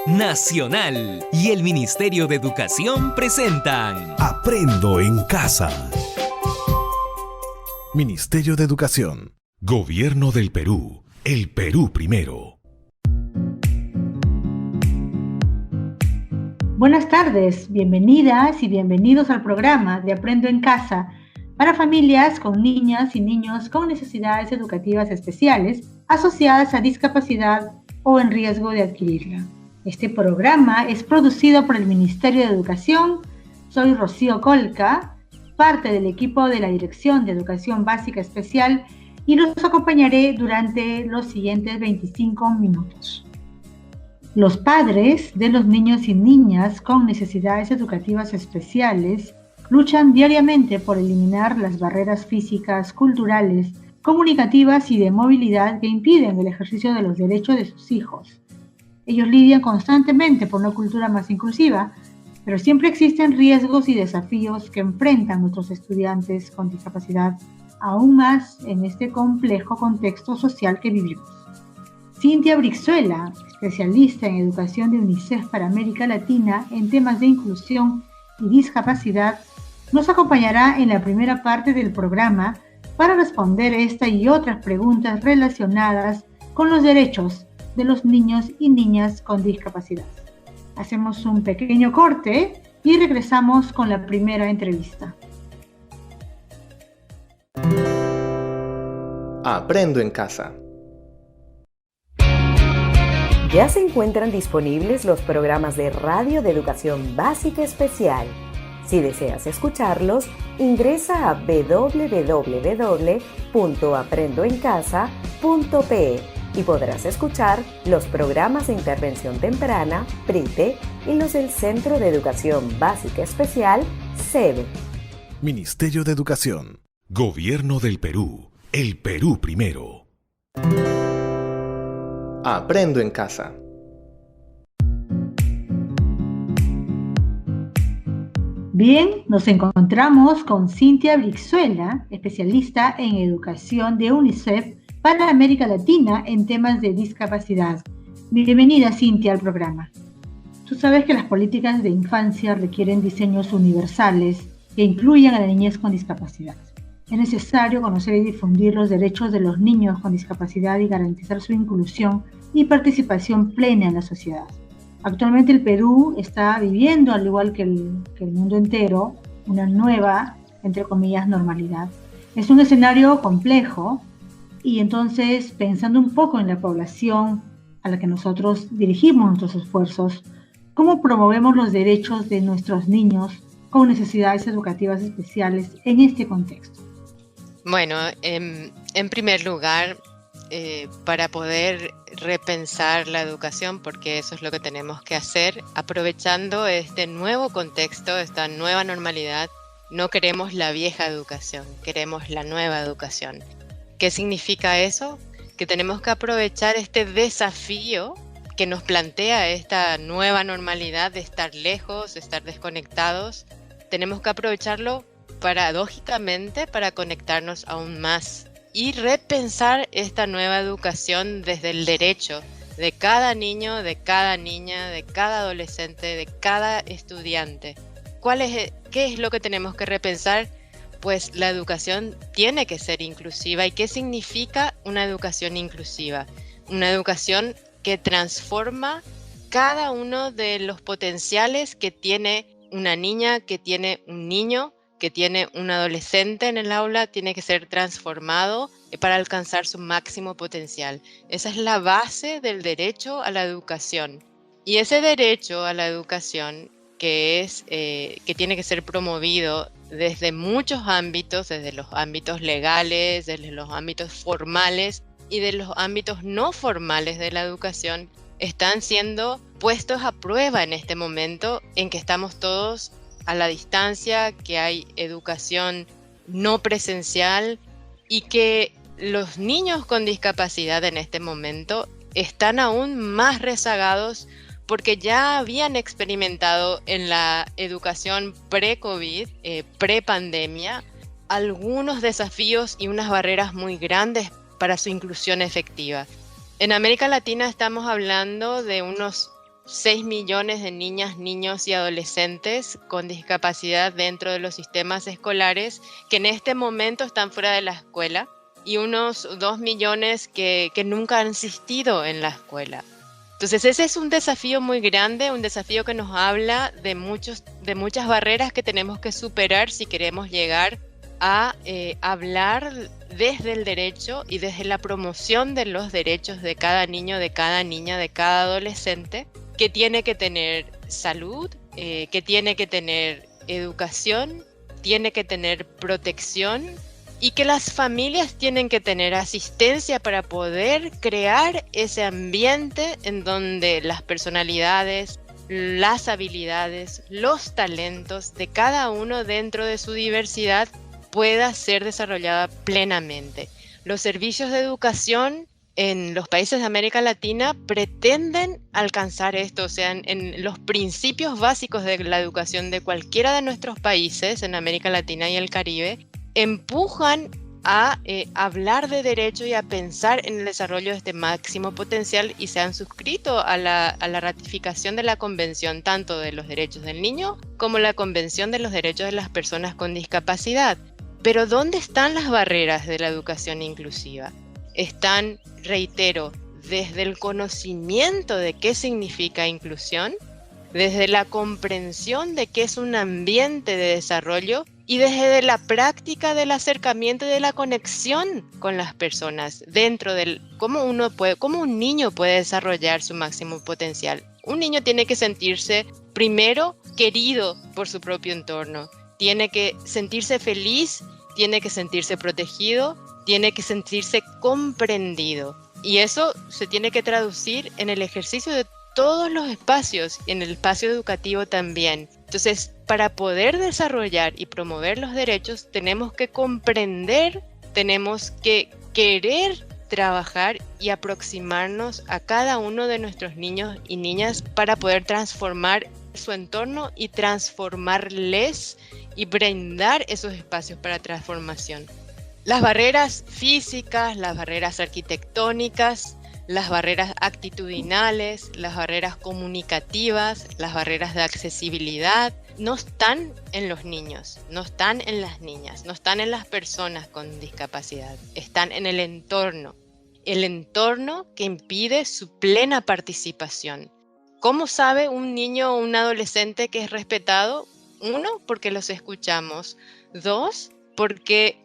Nacional y el Ministerio de Educación presentan Aprendo en Casa. Ministerio de Educación. Gobierno del Perú. El Perú primero. Buenas tardes, bienvenidas y bienvenidos al programa de Aprendo en Casa para familias con niñas y niños con necesidades educativas especiales asociadas a discapacidad o en riesgo de adquirirla. Este programa es producido por el Ministerio de Educación. Soy Rocío Colca, parte del equipo de la Dirección de Educación Básica Especial y los acompañaré durante los siguientes 25 minutos. Los padres de los niños y niñas con necesidades educativas especiales luchan diariamente por eliminar las barreras físicas, culturales, comunicativas y de movilidad que impiden el ejercicio de los derechos de sus hijos. Ellos lidian constantemente por una cultura más inclusiva, pero siempre existen riesgos y desafíos que enfrentan nuestros estudiantes con discapacidad, aún más en este complejo contexto social que vivimos. Cintia Brizuela, especialista en educación de UNICEF para América Latina en temas de inclusión y discapacidad, nos acompañará en la primera parte del programa para responder esta y otras preguntas relacionadas con los derechos de los niños y niñas con discapacidad. Hacemos un pequeño corte y regresamos con la primera entrevista. Aprendo en Casa. Ya se encuentran disponibles los programas de radio de educación básica especial. Si deseas escucharlos, ingresa a www.aprendoencasa.pe y podrás escuchar los programas de intervención temprana, PRITE, y los del Centro de Educación Básica Especial, CEBE. Ministerio de Educación. Gobierno del Perú. El Perú primero. Aprendo en Casa. Bien, nos encontramos con Cintia Brizuela, especialista en educación de UNICEF para América Latina en temas de discapacidad. Bienvenida, Cintia, al programa. Tú sabes que las políticas de infancia requieren diseños universales que incluyan a la niñez con discapacidad. Es necesario conocer y difundir los derechos de los niños con discapacidad y garantizar su inclusión y participación plena en la sociedad. Actualmente el Perú está viviendo, al igual que el mundo entero, una nueva, entre comillas, normalidad. Es un escenario complejo y entonces, pensando un poco en la población a la que nosotros dirigimos nuestros esfuerzos, ¿cómo promovemos los derechos de nuestros niños con necesidades educativas especiales en este contexto? Bueno, en primer lugar, para poder repensar la educación, porque eso es lo que tenemos que hacer, aprovechando este nuevo contexto, esta nueva normalidad, no queremos la vieja educación, queremos la nueva educación. ¿Qué significa eso? Que tenemos que aprovechar este desafío que nos plantea esta nueva normalidad de estar lejos, de estar desconectados. Tenemos que aprovecharlo paradójicamente para conectarnos aún más y repensar esta nueva educación desde el derecho de cada niño, de cada niña, de cada adolescente, de cada estudiante. ¿Qué es lo que tenemos que repensar? Pues la educación tiene que ser inclusiva. ¿Y qué significa una educación inclusiva? Una educación que transforma cada uno de los potenciales que tiene una niña, que tiene un niño, que tiene un adolescente en el aula, tiene que ser transformado para alcanzar su máximo potencial. Esa es la base del derecho a la educación. Y ese derecho a la educación que tiene que ser promovido desde muchos ámbitos, desde los ámbitos legales, desde los ámbitos formales y de los ámbitos no formales de la educación, están siendo puestos a prueba en este momento en que estamos todos a la distancia, que hay educación no presencial y que los niños con discapacidad en este momento están aún más rezagados porque ya habían experimentado en la educación pre-COVID, pre-pandemia, algunos desafíos y unas barreras muy grandes para su inclusión efectiva. En América Latina estamos hablando de unos 6 millones de niñas, niños y adolescentes con discapacidad dentro de los sistemas escolares que en este momento están fuera de la escuela y unos 2 millones que nunca han asistido en la escuela. Entonces ese es un desafío muy grande, un desafío que nos habla de muchas barreras que tenemos que superar si queremos llegar a hablar desde el derecho y desde la promoción de los derechos de cada niño, de cada niña, de cada adolescente, que tiene que tener salud, que tiene que tener educación, tiene que tener protección y que las familias tienen que tener asistencia para poder crear ese ambiente en donde las personalidades, las habilidades, los talentos de cada uno dentro de su diversidad pueda ser desarrollada plenamente. Los servicios de educación en los países de América Latina pretenden alcanzar esto, o sea, en los principios básicos de la educación de cualquiera de nuestros países en América Latina y el Caribe, empujan a hablar de derecho y a pensar en el desarrollo de este máximo potencial y se han suscrito a la ratificación de la Convención tanto de los Derechos del Niño como la Convención de los Derechos de las Personas con Discapacidad. Pero ¿dónde están las barreras de la educación inclusiva? Están, reitero, desde el conocimiento de qué significa inclusión, desde la comprensión de qué es un ambiente de desarrollo y desde la práctica del acercamiento y de la conexión con las personas dentro del cómo un niño puede desarrollar su máximo potencial. Un niño tiene que sentirse primero querido por su propio entorno, tiene que sentirse feliz, tiene que sentirse protegido, tiene que sentirse comprendido. Y eso se tiene que traducir en el ejercicio de todos los espacios, en el espacio educativo también. Entonces, para poder desarrollar y promover los derechos, tenemos que comprender, tenemos que querer trabajar y aproximarnos a cada uno de nuestros niños y niñas para poder transformar su entorno y transformarles y brindar esos espacios para transformación. Las barreras físicas, las barreras arquitectónicas, las barreras actitudinales, las barreras comunicativas, las barreras de accesibilidad, no están en los niños, no están en las niñas, no están en las personas con discapacidad, están en el entorno que impide su plena participación. ¿Cómo sabe un niño o un adolescente que es respetado? 1, porque los escuchamos. 2, porque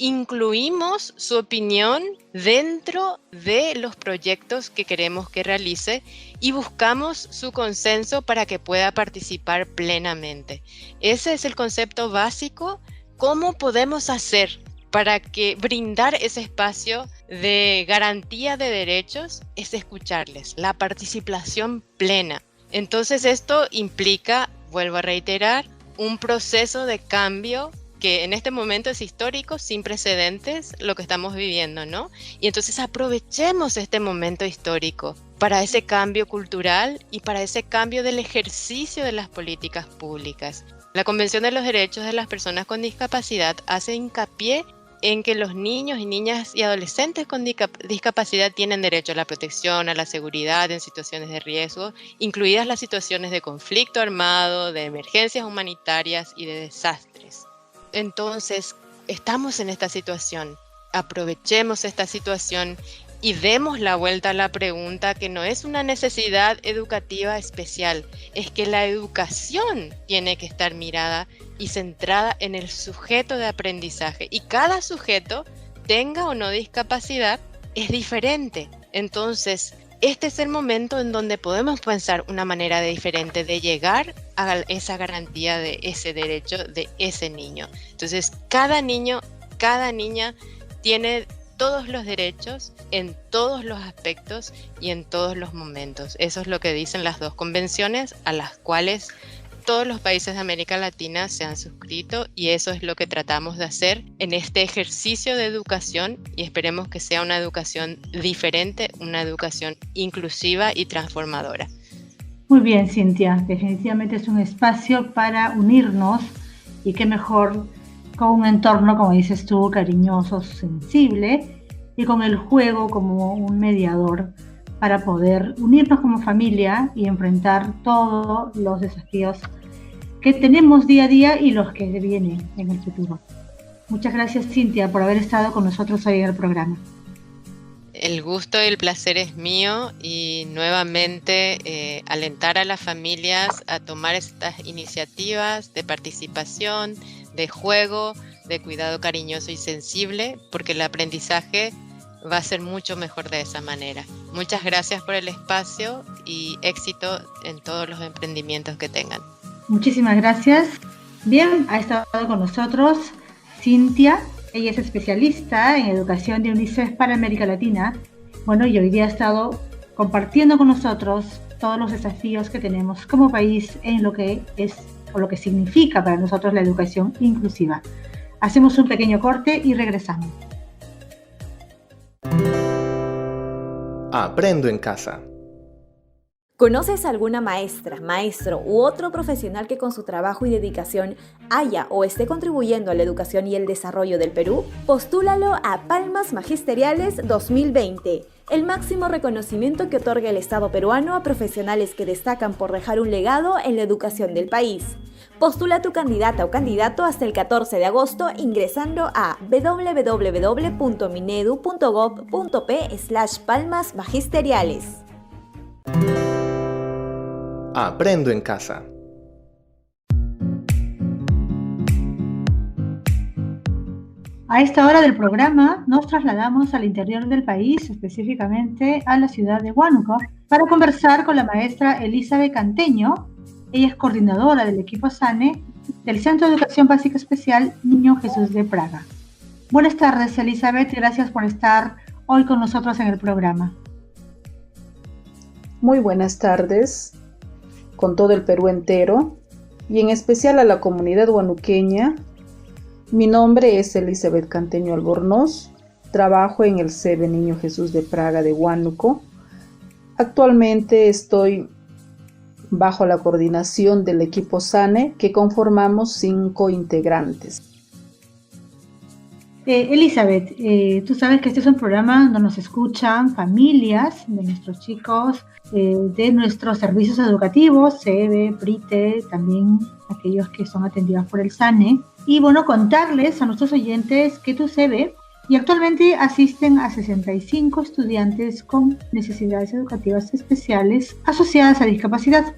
incluimos su opinión dentro de los proyectos que queremos que realice y buscamos su consenso para que pueda participar plenamente. Ese es el concepto básico. ¿Cómo podemos hacer para que brindar ese espacio de garantía de derechos? Es escucharles, la participación plena. Entonces esto implica, vuelvo a reiterar, un proceso de cambio que en este momento es histórico, sin precedentes, lo que estamos viviendo, ¿no? Y entonces aprovechemos este momento histórico para ese cambio cultural y para ese cambio del ejercicio de las políticas públicas. La Convención de los Derechos de las Personas con Discapacidad hace hincapié en que los niños y niñas y adolescentes con discapacidad tienen derecho a la protección, a la seguridad en situaciones de riesgo, incluidas las situaciones de conflicto armado, de emergencias humanitarias y de desastres. Entonces, estamos en esta situación, aprovechemos esta situación y demos la vuelta a la pregunta que no es una necesidad educativa especial, es que la educación tiene que estar mirada y centrada en el sujeto de aprendizaje y cada sujeto, tenga o no discapacidad, es diferente. Entonces, este es el momento en donde podemos pensar una manera diferente de llegar a esa garantía de ese derecho de ese niño. Entonces, cada niño, cada niña tiene todos los derechos en todos los aspectos y en todos los momentos. Eso es lo que dicen las dos convenciones a las cuales todos los países de América Latina se han suscrito y eso es lo que tratamos de hacer en este ejercicio de educación y esperemos que sea una educación diferente, una educación inclusiva y transformadora. Muy bien, Cintia, definitivamente es un espacio para unirnos y qué mejor con un entorno, como dices tú, cariñoso, sensible y con el juego como un mediador para poder unirnos como familia y enfrentar todos los desafíos que tenemos día a día y los que vienen en el futuro. Muchas gracias, Cintia, por haber estado con nosotros hoy en el programa. El gusto y el placer es mío, y nuevamente alentar a las familias a tomar estas iniciativas de participación, de juego, de cuidado cariñoso y sensible, porque el aprendizaje va a ser mucho mejor de esa manera. Muchas gracias por el espacio y éxito en todos los emprendimientos que tengan. Muchísimas gracias. Bien, ha estado con nosotros Cintia. Ella es especialista en educación de UNICEF para América Latina. Bueno, y hoy día ha estado compartiendo con nosotros todos los desafíos que tenemos como país en lo que es o lo que significa para nosotros la educación inclusiva. Hacemos un pequeño corte y regresamos. Aprendo en casa. ¿Conoces alguna maestra, maestro u otro profesional que con su trabajo y dedicación haya o esté contribuyendo a la educación y el desarrollo del Perú? Postúlalo a Palmas Magisteriales 2020, el máximo reconocimiento que otorga el Estado peruano a profesionales que destacan por dejar un legado en la educación del país. Postula tu candidata o candidato hasta el 14 de agosto ingresando a www.minedu.gov.p/palmasmagisteriales. Aprendo en casa. A esta hora del programa nos trasladamos al interior del país, específicamente a la ciudad de Huánuco, para conversar con la maestra Elizabeth Canteño. Ella es coordinadora del equipo SANE del Centro de Educación Básica Especial Niño Jesús de Praga. Buenas tardes, Elizabeth, y gracias por estar hoy con nosotros en el programa. Muy buenas tardes con todo el Perú entero y en especial a la comunidad huanuqueña. Mi nombre es Elizabeth Canteño Albornoz, trabajo en el CEBE Niño Jesús de Praga de Huánuco. Actualmente estoy bajo la coordinación del equipo SANE, que conformamos 5 integrantes. Elizabeth, tú sabes que este es un programa donde nos escuchan familias de nuestros chicos, de nuestros servicios educativos, CEBE, PRITE, también aquellos que son atendidos por el SANE. Y bueno, contarles a nuestros oyentes que tu CEBE y actualmente asisten a 65 estudiantes con necesidades educativas especiales asociadas a discapacidad.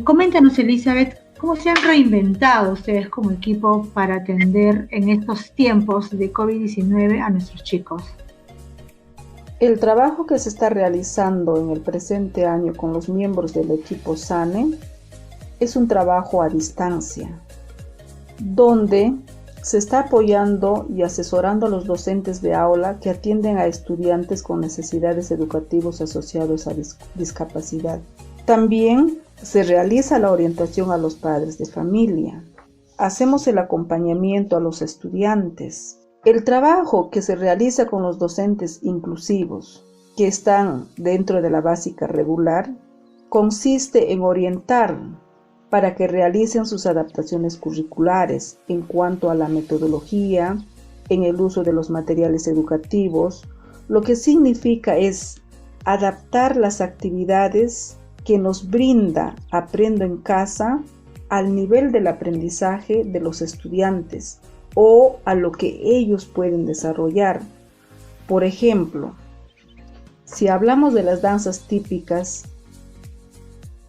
Coméntanos, Elizabeth, ¿cómo se han reinventado ustedes como equipo para atender en estos tiempos de COVID-19 a nuestros chicos? El trabajo que se está realizando en el presente año con los miembros del equipo SANE es un trabajo a distancia, donde se está apoyando y asesorando a los docentes de aula que atienden a estudiantes con necesidades educativas asociados a discapacidad. También se realiza la orientación a los padres de familia. Hacemos el acompañamiento a los estudiantes. El trabajo que se realiza con los docentes inclusivos que están dentro de la básica regular consiste en orientar para que realicen sus adaptaciones curriculares en cuanto a la metodología, en el uso de los materiales educativos, lo que significa es adaptar las actividades que nos brinda Aprendo en Casa al nivel del aprendizaje de los estudiantes o a lo que ellos pueden desarrollar. Por ejemplo, si hablamos de las danzas típicas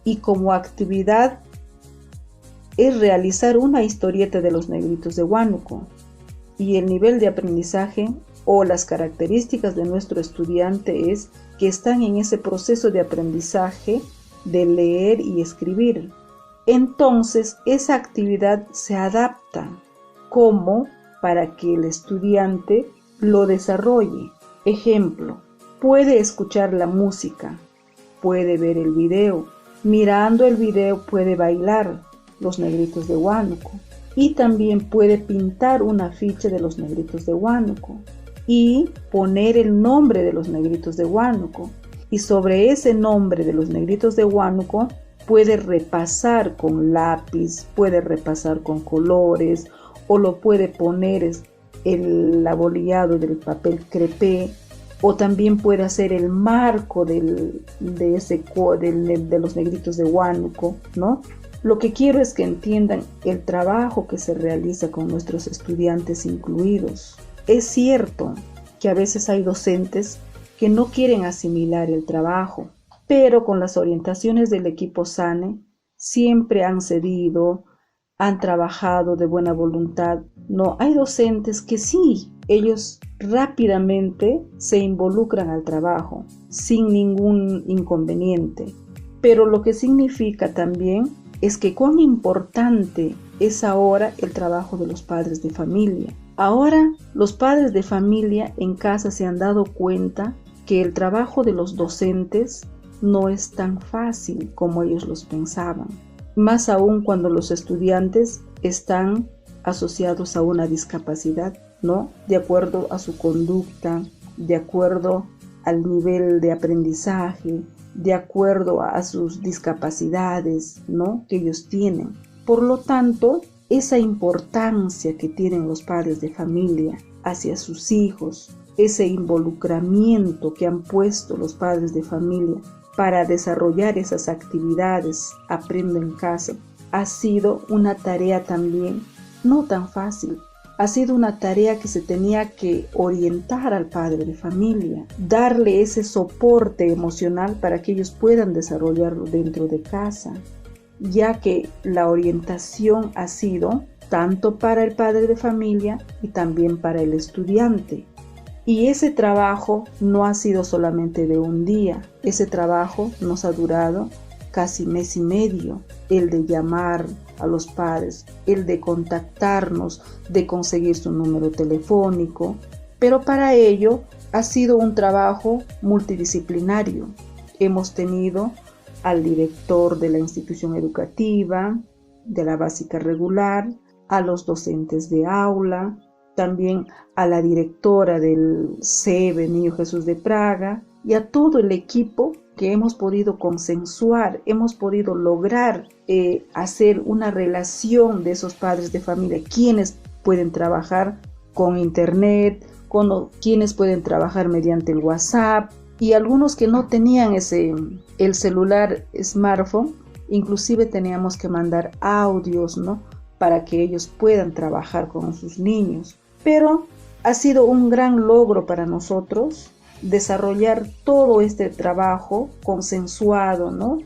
y como actividad es realizar una historieta de los negritos de Huánuco y el nivel de aprendizaje o las características de nuestro estudiante es que están en ese proceso de aprendizaje de leer y escribir. Entonces esa actividad se adapta como para que el estudiante lo desarrolle. Ejemplo, puede escuchar la música, puede ver el video, mirando el video puede bailar los negritos de Huánuco y también puede pintar una ficha de los negritos de Huánuco y poner el nombre de los negritos de Huánuco. Y sobre ese nombre de los negritos de Huánuco puede repasar con lápiz, puede repasar con colores o lo puede poner el aboleado del papel crepé o también puede hacer el marco de los negritos de Huánuco, ¿no? Lo que quiero es que entiendan el trabajo que se realiza con nuestros estudiantes incluidos. Es cierto que a veces hay docentes que no quieren asimilar el trabajo, pero con las orientaciones del equipo SANE siempre han cedido, han trabajado de buena voluntad. No, hay docentes que sí, ellos rápidamente se involucran al trabajo sin ningún inconveniente, pero lo que significa también es que cuán importante es ahora el trabajo de los padres de familia. Ahora los padres de familia en casa se han dado cuenta que el trabajo de los docentes no es tan fácil como ellos los pensaban, más aún cuando los estudiantes están asociados a una discapacidad, ¿no? De acuerdo a su conducta, de acuerdo al nivel de aprendizaje, de acuerdo a sus discapacidades, ¿no? Que ellos tienen. Por lo tanto, esa importancia que tienen los padres de familia hacia sus hijos, ese involucramiento que han puesto los padres de familia para desarrollar esas actividades, Aprendo en Casa, ha sido una tarea también no tan fácil. Ha sido una tarea que se tenía que orientar al padre de familia, darle ese soporte emocional para que ellos puedan desarrollarlo dentro de casa, ya que la orientación ha sido tanto para el padre de familia y también para el estudiante. Y ese trabajo no ha sido solamente de un día, ese trabajo nos ha durado casi mes y medio, el de llamar a los padres, el de contactarnos, de conseguir su número telefónico, pero para ello ha sido un trabajo multidisciplinario. Hemos tenido al director de la institución educativa, de la básica regular, a los docentes de aula, también a la directora del CEBE Niño Jesús de Praga y a todo el equipo que hemos podido consensuar, hemos podido lograr hacer una relación de esos padres de familia, quienes pueden trabajar con internet, quienes pueden trabajar mediante el WhatsApp y algunos que no tenían el celular smartphone, inclusive teníamos que mandar audios, ¿no? Para que ellos puedan trabajar con sus niños. Pero ha sido un gran logro para nosotros desarrollar todo este trabajo consensuado, ¿no?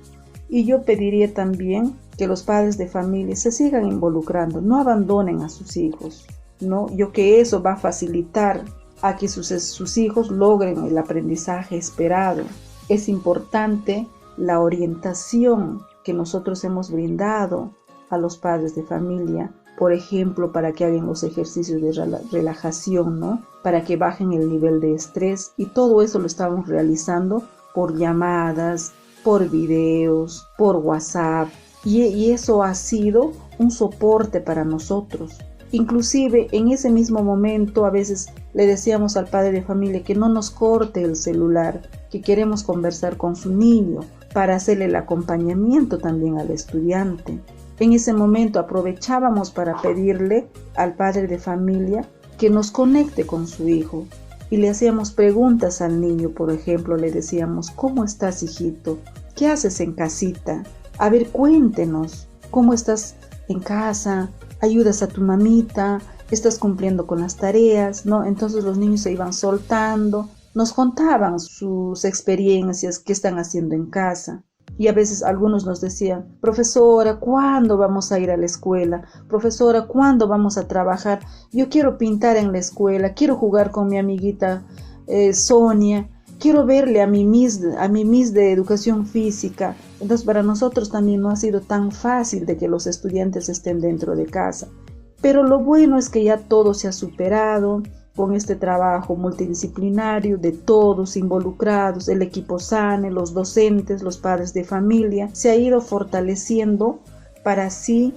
Y yo pediría también que los padres de familia se sigan involucrando, no abandonen a sus hijos, ¿no? Yo que eso va a facilitar a que sus hijos logren el aprendizaje esperado. Es importante la orientación que nosotros hemos brindado a los padres de familia, por ejemplo, para que hagan los ejercicios de relajación, ¿no? Para que bajen el nivel de estrés, y todo eso lo estamos realizando por llamadas, por videos, por WhatsApp, y eso ha sido un soporte para nosotros. Inclusive en ese mismo momento a veces le decíamos al padre de familia que no nos corte el celular, que queremos conversar con su niño para hacerle el acompañamiento también al estudiante. En ese momento aprovechábamos para pedirle al padre de familia que nos conecte con su hijo y le hacíamos preguntas al niño. Por ejemplo, le decíamos: ¿cómo estás, hijito? ¿Qué haces en casita? A ver, cuéntenos, ¿cómo estás en casa? ¿Ayudas a tu mamita? ¿Estás cumpliendo con las tareas? ¿No? Entonces los niños se iban soltando, nos contaban sus experiencias, qué están haciendo en casa. Y a veces algunos nos decían: profesora, ¿cuándo vamos a ir a la escuela? Profesora, ¿cuándo vamos a trabajar? Yo quiero pintar en la escuela, quiero jugar con mi amiguita Sonia, quiero verle a mi miss de educación física. Entonces para nosotros también no ha sido tan fácil de que los estudiantes estén dentro de casa. Pero lo bueno es que ya todo se ha superado con este trabajo multidisciplinario de todos involucrados, el equipo SANE, los docentes, los padres de familia, se ha ido fortaleciendo para así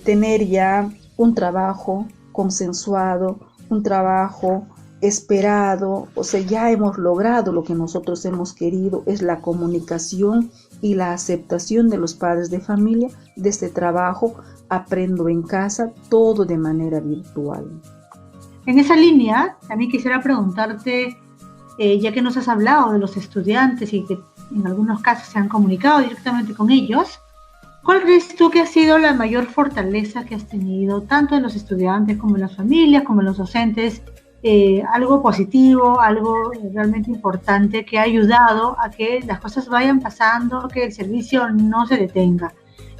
tener ya un trabajo consensuado, un trabajo esperado. O sea, ya hemos logrado lo que nosotros hemos querido, es la comunicación y la aceptación de los padres de familia de este trabajo Aprendo en Casa, todo de manera virtual. En esa línea, también quisiera preguntarte ya que nos has hablado de los estudiantes y que en algunos casos se han comunicado directamente con ellos, ¿cuál crees tú que ha sido la mayor fortaleza que has tenido, tanto en los estudiantes como en las familias, como en los docentes? Algo positivo, algo realmente importante que ha ayudado a que las cosas vayan pasando, que el servicio no se detenga.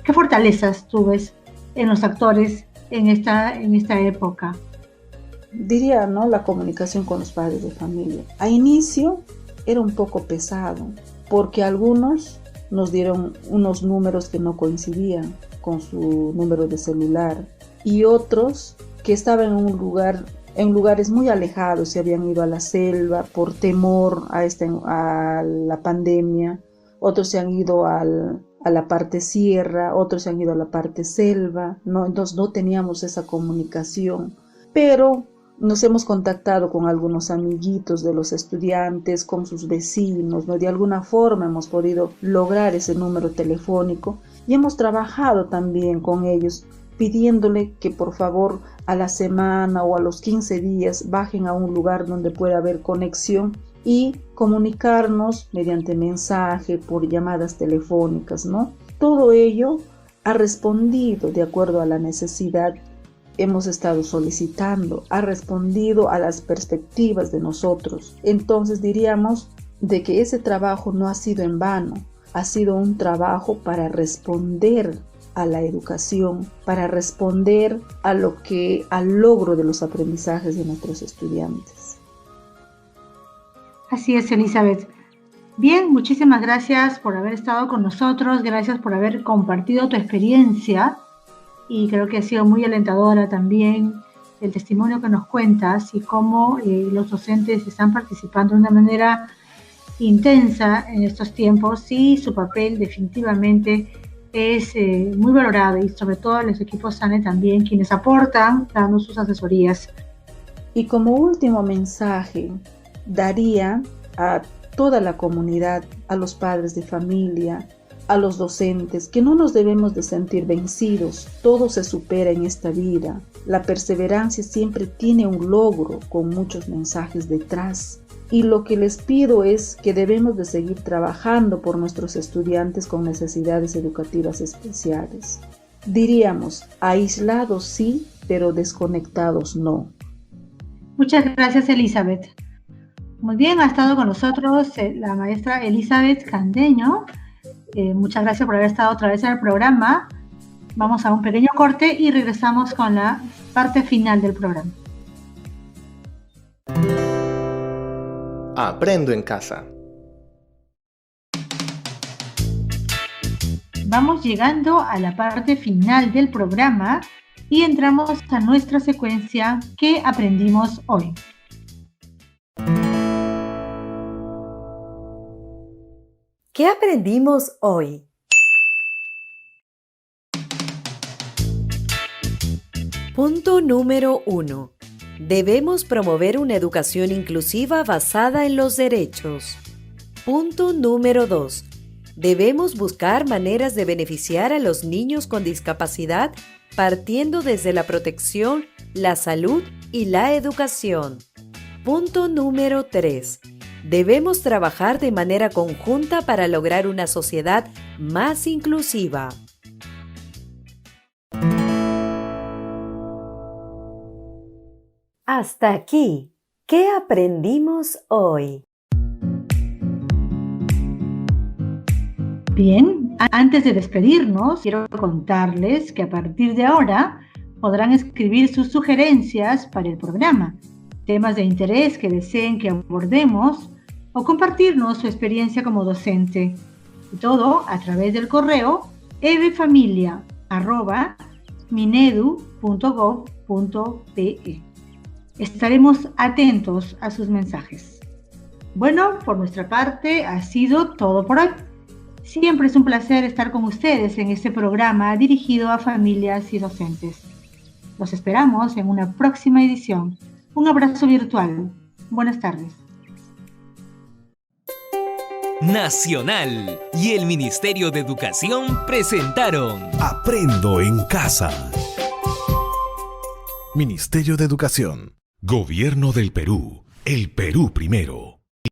¿Qué fortalezas tú ves en los actores en esta época? Diría, ¿no?, la comunicación con los padres de familia. A inicio era un poco pesado, porque algunos nos dieron unos números que no coincidían con su número de celular, y otros que estaban en lugares muy alejados, se habían ido a la selva por temor a la pandemia, otros se han ido a la parte sierra, otros se han ido a la parte selva, ¿no? Entonces no teníamos esa comunicación, pero nos hemos contactado con algunos amiguitos de los estudiantes, con sus vecinos, ¿no? De alguna forma hemos podido lograr ese número telefónico y hemos trabajado también con ellos, pidiéndole que por favor a la semana o a los 15 días bajen a un lugar donde pueda haber conexión y comunicarnos mediante mensaje, por llamadas telefónicas, ¿no? Todo ello ha respondido de acuerdo a la necesidad. Hemos estado solicitando, ha respondido a las perspectivas de nosotros. Entonces diríamos de que ese trabajo no ha sido en vano, ha sido un trabajo para responder a la educación, para responder al logro de los aprendizajes de nuestros estudiantes. Así es, Elizabeth. Bien, muchísimas gracias por haber estado con nosotros, gracias por haber compartido tu experiencia, y creo que ha sido muy alentadora también el testimonio que nos cuentas y cómo los docentes están participando de una manera intensa en estos tiempos, y su papel definitivamente es muy valorado, y sobre todo los equipos SANE también, quienes aportan dando sus asesorías. Y como último mensaje, daría a toda la comunidad, a los padres de familia, a los docentes, que no nos debemos de sentir vencidos. Todo se supera en esta vida. La perseverancia siempre tiene un logro con muchos mensajes detrás. Y lo que les pido es que debemos de seguir trabajando por nuestros estudiantes con necesidades educativas especiales. Diríamos, aislados sí, pero desconectados no. Muchas gracias, Elizabeth. Muy bien, ha estado con nosotros la maestra Elizabeth Candeño. Muchas gracias por haber estado otra vez en el programa. Vamos a un pequeño corte y regresamos con la parte final del programa. Aprendo en casa. Vamos llegando a la parte final del programa y entramos a nuestra secuencia ¿Qué aprendimos hoy? ¿Qué aprendimos hoy? Punto número 1. Debemos promover una educación inclusiva basada en los derechos. Punto número 2. Debemos buscar maneras de beneficiar a los niños con discapacidad partiendo desde la protección, la salud y la educación. Punto número 3. Debemos trabajar de manera conjunta para lograr una sociedad más inclusiva. Hasta aquí, ¿qué aprendimos hoy? Bien, antes de despedirnos, quiero contarles que a partir de ahora podrán escribir sus sugerencias para el programa, temas de interés que deseen que abordemos o compartirnos su experiencia como docente. Y todo a través del correo evefamilia@minedu.gov.pe. Estaremos atentos a sus mensajes. Bueno, por nuestra parte ha sido todo por hoy. Siempre es un placer estar con ustedes en este programa dirigido a familias y docentes. Los esperamos en una próxima edición. Un abrazo virtual. Buenas tardes. Nacional y el Ministerio de Educación presentaron Aprendo en casa. Ministerio de Educación. Gobierno del Perú. El Perú primero.